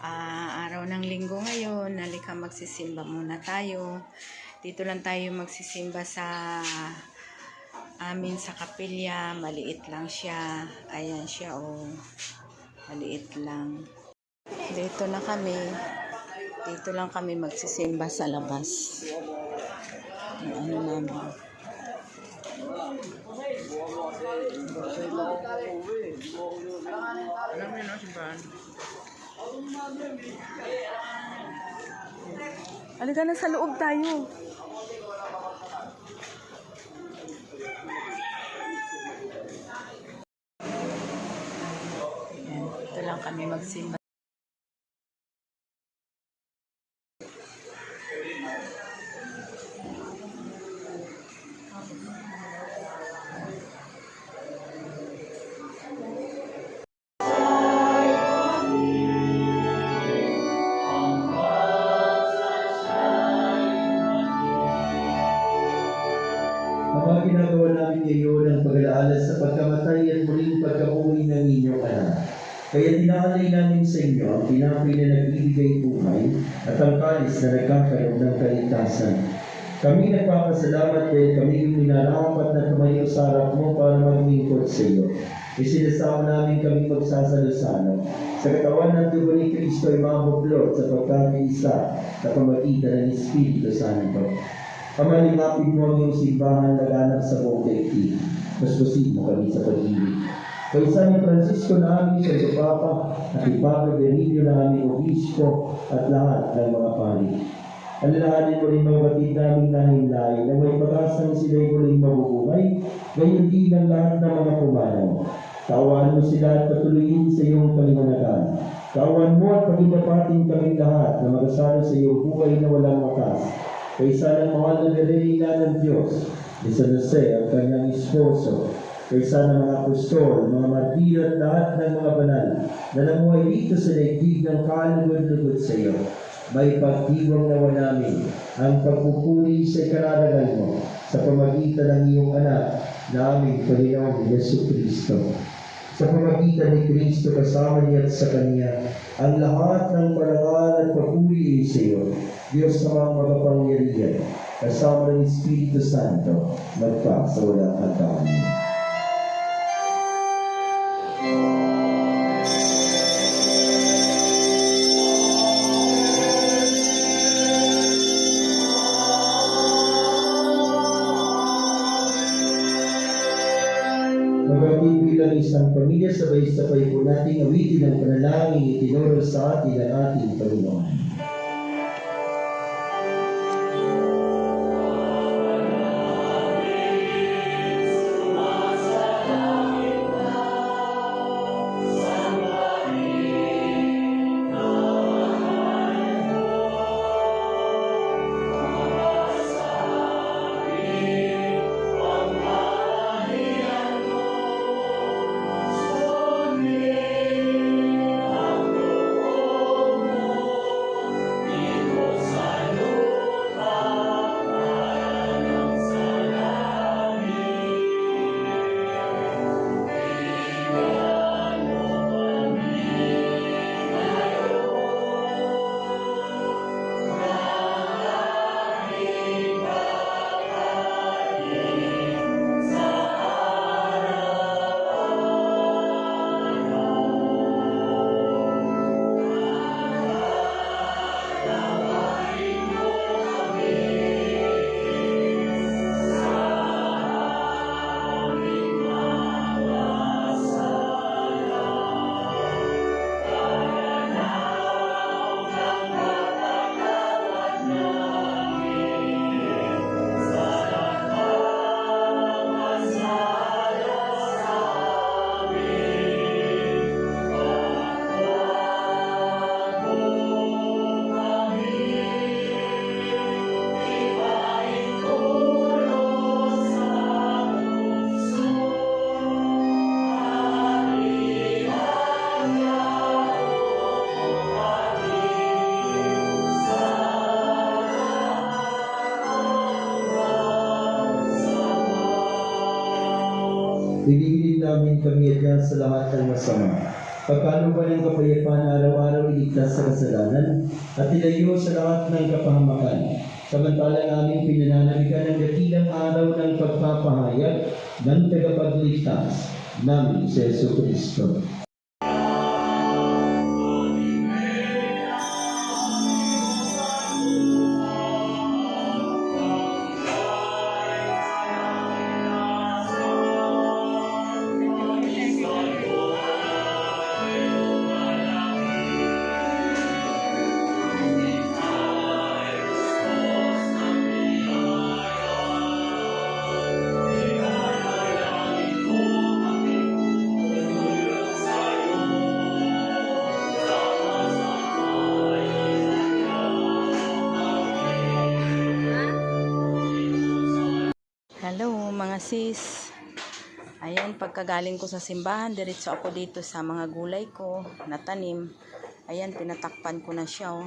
Araw ng linggo ngayon. Halika magsisimba muna tayo. Dito lang tayo magsisimba sa amin sa kapilya. Maliit lang siya. Ayan siya, oh. Maliit lang. Dito lang kami magsisimba sa labas. Ang ano namin. Alam mo yun, no, simbahan. Halika na, sa loob tayo. Ayan, ito lang kami magsimba. Mga ginagawa namin ngayon ang pag-alaala sa pagkamatay at muling pagkabuhay ng inyong anak. Kaya tinaalay namin sa inyo ang tinapay na nagbibigay buhay at ang kalis na nagkakaroon ng kaligtasan. Kami nagpapasalamat dahil kami yung minarapat na tumayo sa harap mo para maglingkod sa iyo. Isinasama namin kami magsasalo-salo. Sa katawan ng dugo ni Kristo ay mabuklod sa pagkakaisa sa pamagitan ng Espiritu Santo. Pamalingapin mo ang iyong simbahan laganap sa buong daigdig. Puspusin mo kami sa pag-ibig. Kaysa ni Francisco na aming Papa at Ipapa Benigno na aming Obispo at lahat ng mga pari. Alalahanin mo rin mga batid naming nahimlay na may pag-asang sila'y muling mabubuhay, gayon din ang lahat ng mga pumanaw. Kaawaan mo sila at patuloyin sa iyong kalinganagan. Kaawaan mo at paghidapatin kaming lahat na magasalo sa iyong buhay na walang wakas. Kaysa ng mahal na nililina ng Diyos, ni San Jose ang kanyang esposo, kaysa ng mga apostol, mga martir at lahat ng mga banal na namuhay dito sa daigdig ng kalugod-lugod sa iyo. May pagdiwang nawa namin ang pagpupuri sa ikararagal mo sa pamagitan ng iyong anak na aming Panginoong Jesucristo. Sa pamagitan ni Kristo kasama niya at sa Kanya, ang lahat ng parangal at papuri ay sa iyo, Diyos na mga makapangyarihan, kasama ng Espiritu Santo, magpa sa walang hanggan. Magandang bilang isang pamilya, sabay-sabay po nating awitin ang panalangin itinuro sa atin ang ating Panginoon. Pinigilin namin kami at sa lahat ng masama. Pagkalooban ng kapayapaan araw-araw iligtas sa kasalanan at ilayo sa lahat ng kapahamakan. Samantalang aming pinananaligan ng dakilang araw ng pagpapahayag ng tagapagligtas namin si Yesu Kristo. Hello mga sis. Ayan, pagkagaling ko sa simbahan, diretso ako dito sa mga gulay ko na tanim. Ayan, pinatakpan ko na siya oh.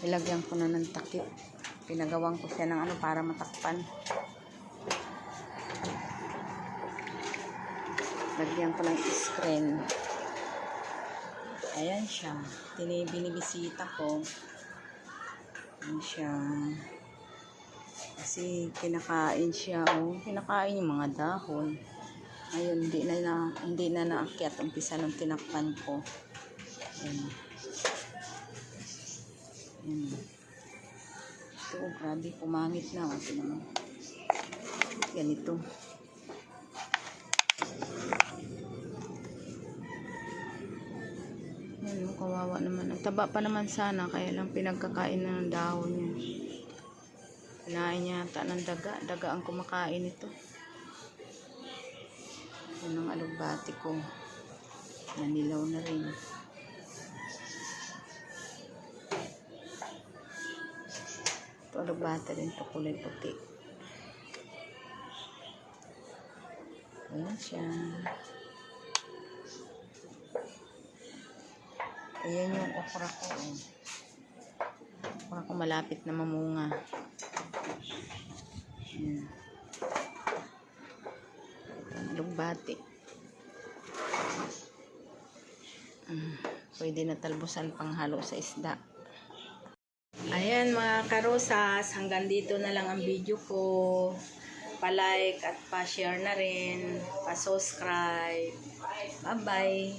Ilagyan ko na ng takip. Pinagawan ko siya ng ano para matakpan. Lagyan ko ng screen. Ayan siya. Binibisita ko. Ayan siya. Kasi kinakain siya, oh. Kinakain yung mga dahon. Ngayon, hindi na naakyat. Umpisa nung tinakpan ko. Ayan. Ayan. Ito, grabe, pumangit na. Ito naman. Ganito. Ayan, kawawa naman. Ang taba pa naman sana, kaya lang pinagkakain na ng dahon niya. Kinain niya yata ng daga. Daga ang kumakain ito. Yan ang alugbati ko. Nanilaw na rin. Ito alugbati rin. Ito kulay puti. Ayan siya. Ayan yung okra ko. Okra ko malapit na mamunga. Ayan. Lugbati. Pwede na talbusan panghalo sa isda. Ayan mga karosas, hanggang dito na lang ang video ko. Pa-like at pa-share na rin. Pa-subscribe. Bye-bye.